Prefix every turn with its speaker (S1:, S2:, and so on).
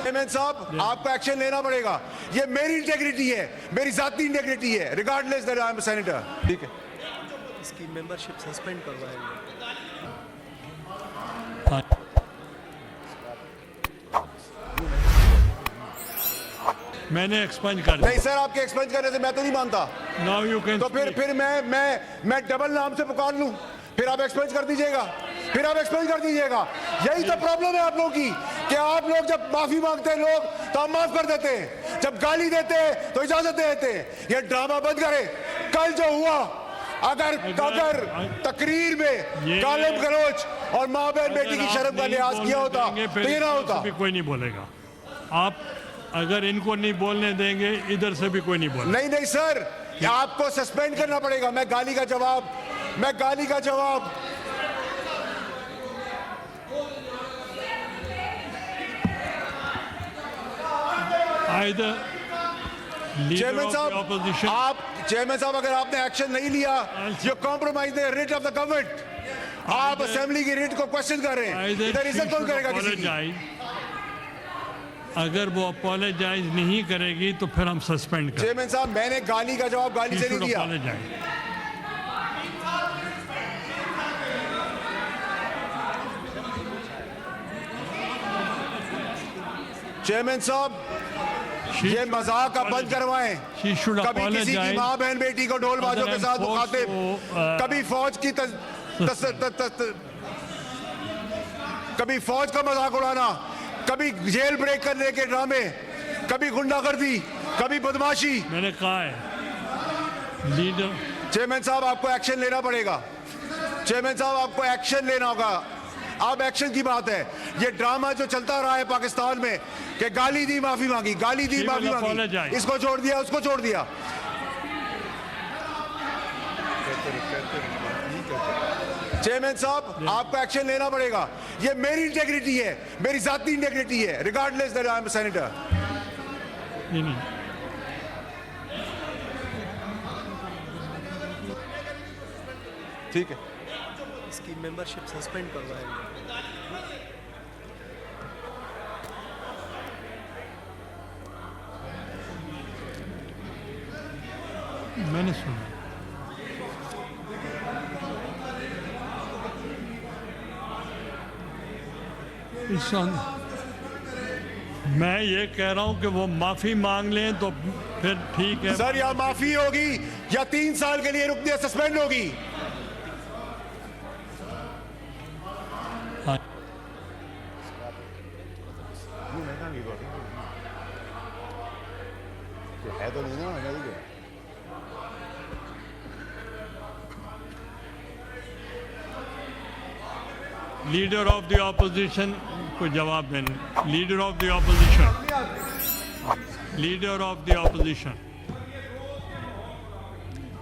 S1: Chairman साहब आपको action लेना पड़ेगा। ये मेरी इंटेग्रिटी है, मेरी जाती इंटेग्रिटी है, regardless that I am senator. ठीक है,
S2: इसकी मेंबरशिप सस्पेंड करवाएंगे।
S3: मैंने एक्सपंज कर दिया।
S1: नहीं सर, आपके एक्सपेंस करने से मैं तो नहीं मानता।
S3: नाउ यू कैन
S1: तो फिर मैं डबल नाम से पुकार लूं, फिर आप एक्सपेंस कर दीजिएगा, फिर आप एक्सपेंस कर दीजिएगा। यही तो प्रॉब्लम है आप लोगों की कि आप लोग जब माफी मांगते हैं लोग तो हम माफ कर देते हैं, जब गाली देते हैं तो इजाजत दे देते हैं। ये ड्रामा बंद करें। कल जो हुआ, अगर तकरीर में गालिब गलौज और माँ बहन बेटी की शर्म का लिहाज किया होता तो ये ना होता।
S3: कोई नहीं बोलेगा। आप अगर इनको नहीं बोलने देंगे, इधर से भी कोई नहीं बोलेगा।
S1: नहीं सर, आपको सस्पेंड करना पड़ेगा। मैं गाली का जवाब
S3: चेयरमैन
S1: साहब अगर आपने एक्शन नहीं लिया, you compromise the writ of the government. आप असेंबली की रिट को क्वेश्चन कर रहे हैं, इधर इज्जत कौन करेगा किसी की?
S3: अगर वो अपोलोजाइज नहीं करेगी तो फिर हम सस्पेंड करें।
S1: चेयरमैन साहब, मैंने गाली का जवाब गाली से नहीं दिया। चेयरमैन साहब, ये मजाक आप बंद करवाएं। कभी किसी की माँ बहन बेटी को ढोलबाजों के साथ मुखातिब, कभी फौज का मजाक उड़ाना, कभी जेल ब्रेक करने के ड्रामे, कभी गुंडागर्दी, कभी बदमाशी।
S3: मैंने कहा है लीडर।
S1: चेयरमैन साहब आपको एक्शन लेना पड़ेगा। चेयरमैन साहब आपको एक्शन लेना होगा। अब एक्शन की बात है। ये ड्रामा जो चलता रहा है पाकिस्तान में कि गाली दी माफी मांगी, गाली दी माफी मांगी, इसको छोड़ दिया, उसको छोड़ दिया। चेयरमैन साहब आपको एक्शन लेना पड़ेगा। ये मेरी इंटेग्रिटी है, मेरी जाती इंटेग्रिटी है, regardless that I am senator. ठीक है,
S2: इसकी मेंबरशिप सस्पेंड करवाएंगे।
S3: मैंने सुना। मैं ये कह रहा हूं कि वो माफी मांग लें तो फिर ठीक है
S1: सर। या माफी होगी या 3 साल के लिए रुकनी सस्पेंड होगी।
S3: हाँ।
S1: है तो नहीं ना,
S3: लीडर ऑफ द ऑपोजिशन को जवाब देना। Leader of the opposition